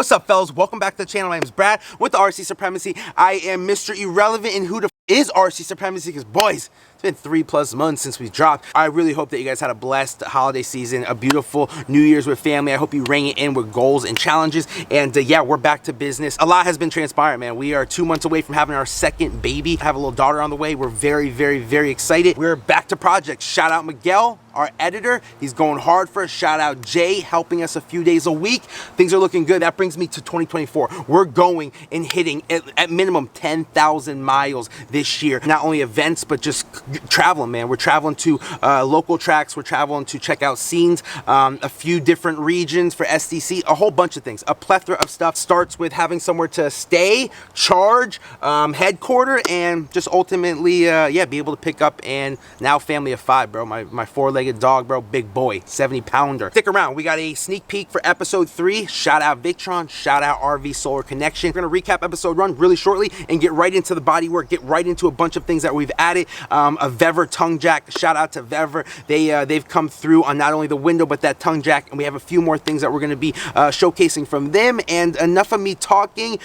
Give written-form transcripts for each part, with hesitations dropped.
What's up, fellas? Welcome back to the channel. My name is Brad with the RC Supremacy. I am Mr. Irrelevant, and who the is RC Supremacy? Because boys, it's been 3+ months since we dropped. I really hope that you guys had a blessed holiday season, a beautiful New Year's with family. I hope you rang it in with goals and challenges. And yeah, we're back to business. A lot has been transpiring, man. We are 2 months away from having our second baby. I have a little daughter on the way. We're very, very, very excited. We're back to projects. Shout out Miguel, our editor. He's going hard for us. Shout out Jay, helping us a few days a week. Things are looking good. That brings me to 2024. We're going and hitting at minimum 10,000 miles this year. Not only events, but just traveling, man. We're traveling to local tracks. We're traveling to check out scenes, a few different regions for SDC, a whole bunch of things. A plethora of stuff. Starts with having somewhere to stay, charge, headquarter, and just ultimately, yeah, be able to pick up and now family of 5, bro. My four-legged dog, bro, big boy, 70-pounder. Stick around. We got a sneak peek for episode 3. Shout out Victron. Shout out RV Solar Connection. We're gonna recap episode 1 really shortly and get right into the body work, get right into a bunch of things that we've added. A Vevor tongue jack. Shout out to Vevor. They've come through on not only the window but that tongue jack, and we have a few more things that we're going to be showcasing from them. And enough of me talking.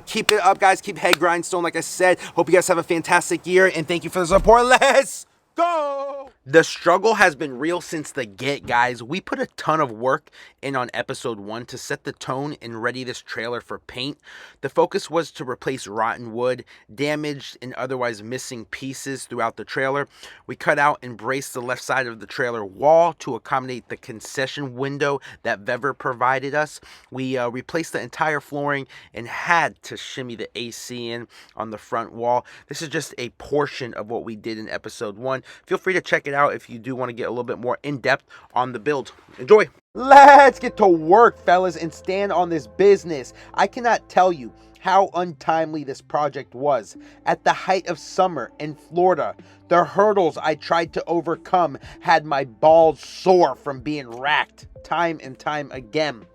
Keep it up, guys. Keep head grindstone, like I said. Hope you guys have a fantastic year, and thank you for the support. Let's go! The struggle has been real since the get, guys. We put a ton of work in on episode 1 to set the tone and ready this trailer for paint. The focus was to replace rotten wood, damaged and otherwise missing pieces throughout the trailer. We cut out and braced the left side of the trailer wall to accommodate the concession window that Vevor provided us. We replaced the entire flooring and had to shimmy the AC in on the front wall. This is just a portion of what we did in episode 1. Feel free to check it out if you do want to get a little bit more in-depth on the build. Enjoy. Let's get to work, fellas, and stand on this business. I cannot tell you how untimely this project was. At the height of summer in Florida, the hurdles I tried to overcome had my balls sore from being racked time and time again.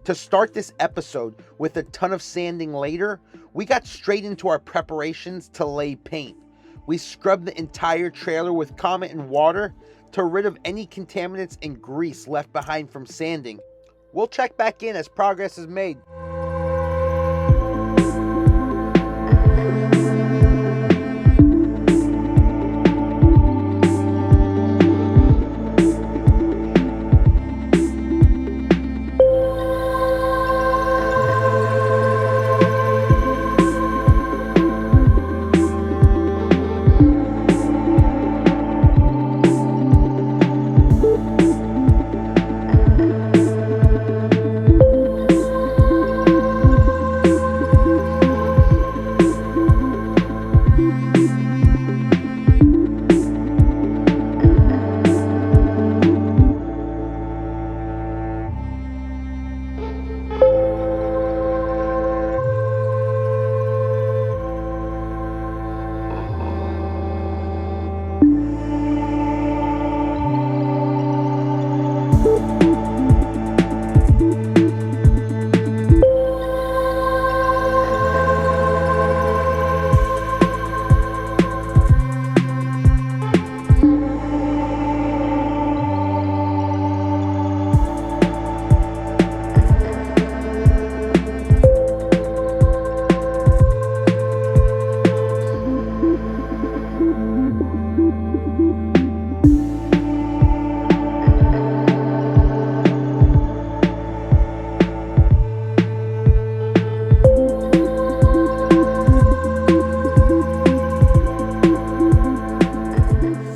To start this episode with a ton of sanding later, we got straight into our preparations to lay paint. We scrubbed the entire trailer with Comet and water to rid of any contaminants and grease left behind from sanding. We'll check back in as progress is made.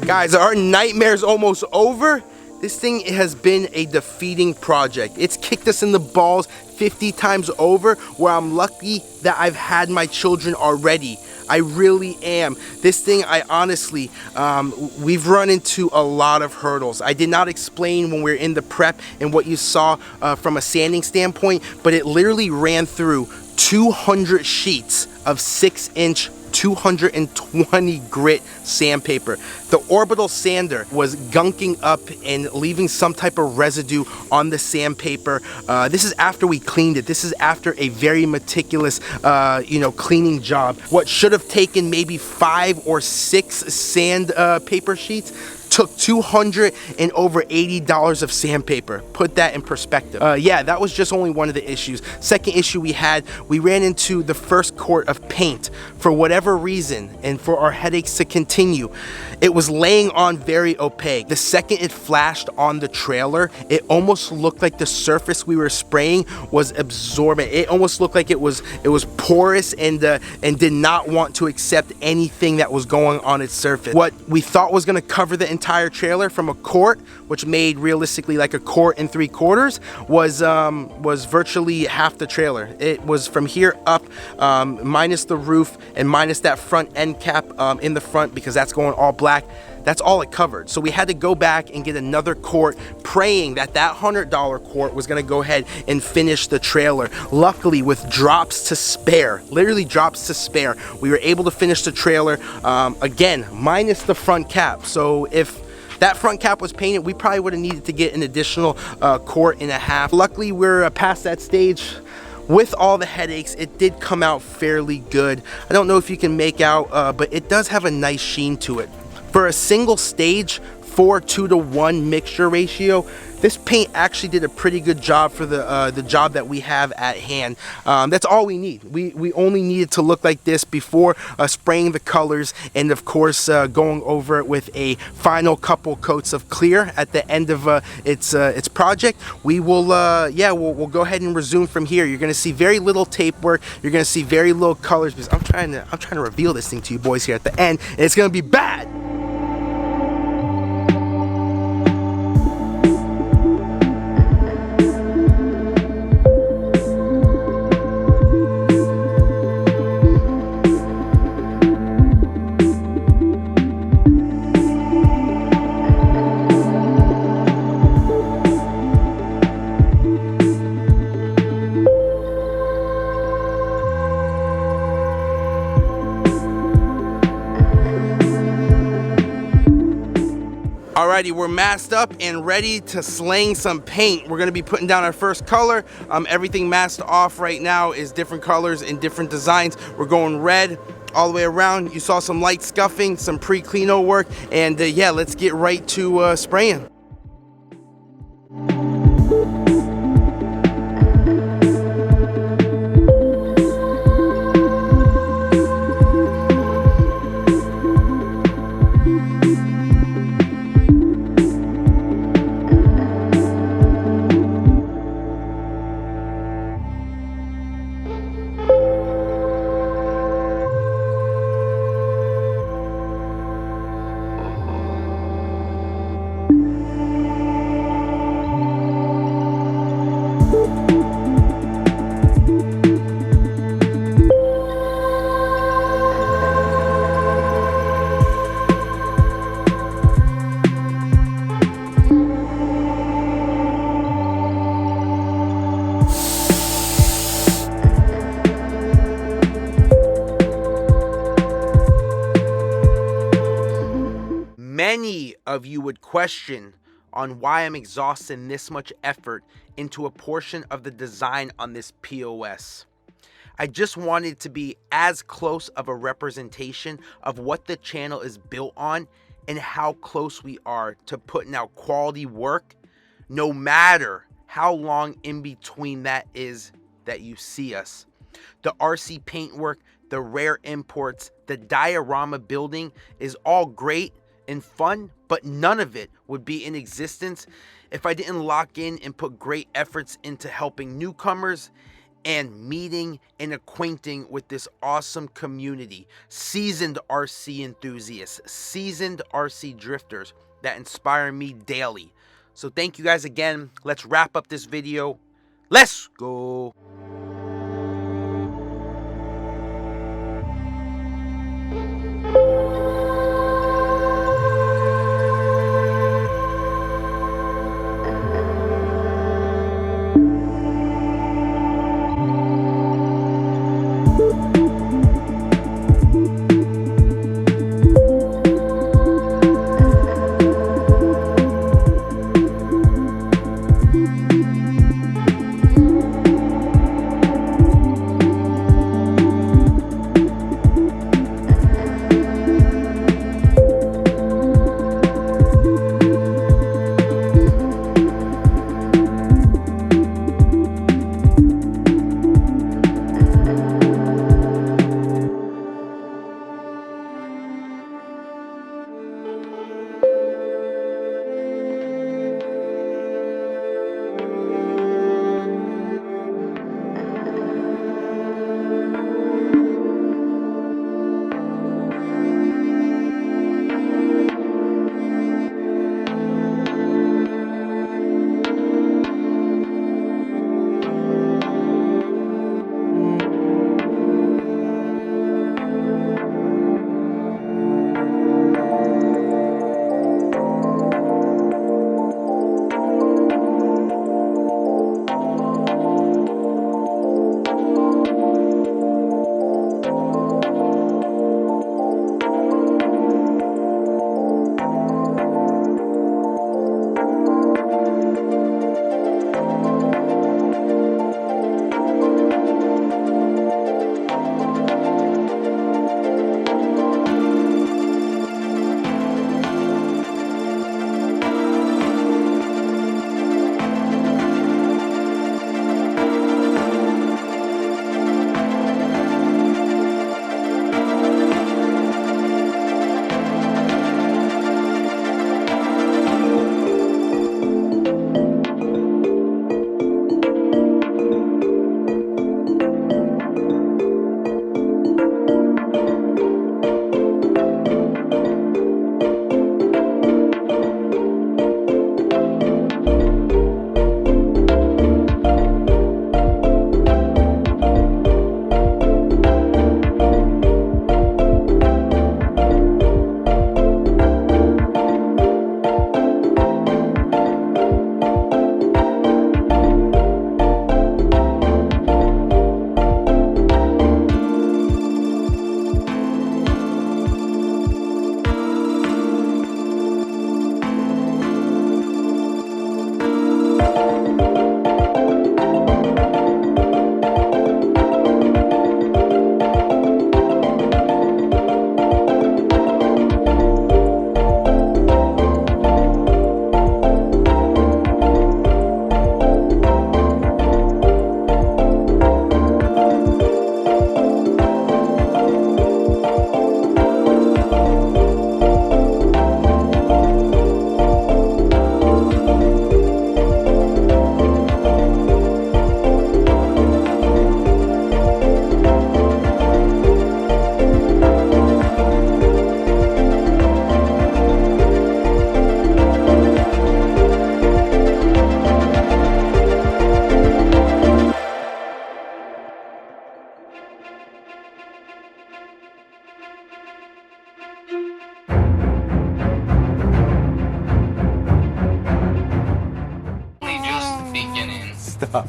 Guys, our nightmare's almost over. This thing has been a defeating project. It's kicked us in the balls 50 times over, where I'm lucky that I've had my children already. I really am. This thing, I honestly, we've run into a lot of hurdles. I did not explain when we were in the prep and what you saw from a sanding standpoint, but it literally ran through 200 sheets of 6-inch 220 grit sandpaper. The orbital sander was gunking up and leaving some type of residue on the sandpaper. This is after we cleaned it. This is after a very meticulous, cleaning job. What should have taken maybe 5 or 6 sandpaper sheets took $200 and over $80 of sandpaper. Put that in perspective. Yeah, that was just only one of the issues. Second issue we had, we ran into the first quart of paint. For whatever reason, and for our headaches to continue, it was laying on very opaque. The second it flashed on the trailer, it almost looked like the surface we were spraying was absorbent. It almost looked like it was porous and did not want to accept anything that was going on its surface. What we thought was going to cover the entire trailer from a quart, which made realistically like a quart and 3/4, was virtually half the trailer. It was from here up, minus the roof and minus that front end cap in the front, because that's going all black. That's all it covered. So we had to go back and get another quart, praying that that $100 quart was gonna go ahead and finish the trailer. Luckily, with drops to spare, literally drops to spare, we were able to finish the trailer, again, minus the front cap. So if that front cap was painted, we probably would have needed to get an additional quart and a half. Luckily, we're past that stage. With all the headaches, it did come out fairly good. I don't know if you can make out, but it does have a nice sheen to it. For a single stage 4:2:1 mixture ratio, this paint actually did a pretty good job for the job that we have at hand. That's all we need. We only needed to look like this before spraying the colors, and of course going over it with a final couple coats of clear at the end of its project. We will we'll go ahead and resume from here. You're gonna see very little tape work. You're gonna see very little colors, because I'm trying to reveal this thing to you boys here at the end, and it's gonna be bad. Alrighty, we're masked up and ready to sling some paint. We're gonna be putting down our first color. Everything masked off right now is different colors and different designs. We're going red all the way around. You saw some light scuffing, some pre-cleano work, and yeah, let's get right to spraying. Many of you would question on why I'm exhausting this much effort into a portion of the design on this POS. I just wanted to be as close of a representation of what the channel is built on and how close we are to putting out quality work, no matter how long in between that is that you see us. The RC paintwork, the rare imports, the diorama building is all great and fun, but none of it would be in existence if I didn't lock in and put great efforts into helping newcomers and meeting and acquainting with this awesome community, seasoned RC enthusiasts, seasoned RC drifters that inspire me daily. So thank you guys again. Let's wrap up this video. Let's go.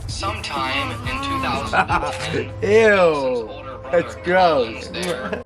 Sometime in 2010. Ew. That's gross. There.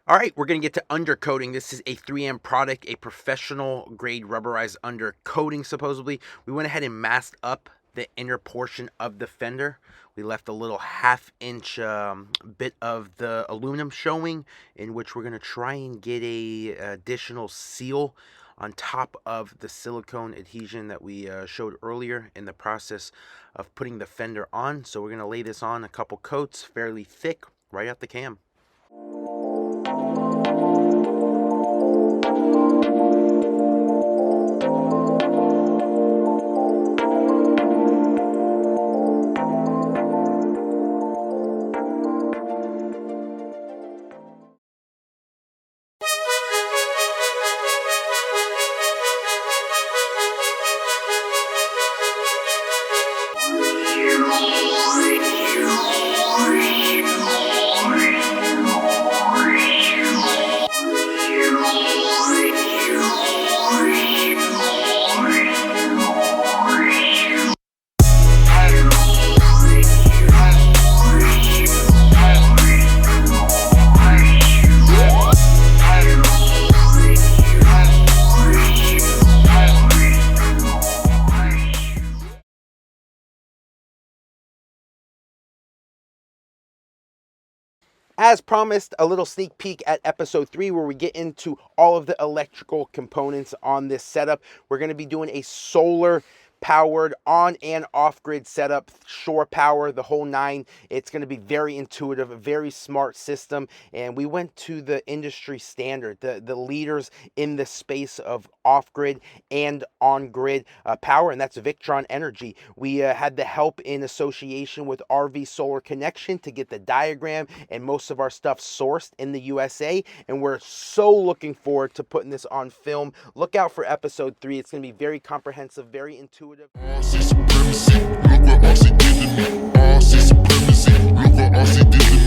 All right, we're going to get to undercoating. This is a 3M product, a professional grade rubberized undercoating, supposedly. We went ahead and masked up the inner portion of the fender. We left a little half-inch bit of the aluminum showing, in which we're going to try and get a additional seal on top of the silicone adhesion that we showed earlier in the process of putting the fender on. So we're going to lay this on a couple coats, fairly thick, right out the cam. As promised, a little sneak peek at episode 3 where we get into all of the electrical components on this setup. We're going to be doing a solar powered on and off grid setup, shore power, the whole nine. It's going to be very intuitive, a very smart system, and we went to the industry standard, the leaders in the space of off grid and on grid power, and that's Victron Energy. We had the help in association with RV Solar Connection to get the diagram and most of our stuff sourced in the USA, and we're so looking forward to putting this on film. Look out for episode 3. It's going to be very comprehensive, very intuitive. RC supremacy, look what RC did to me. RC supremacy, look what RC did to me.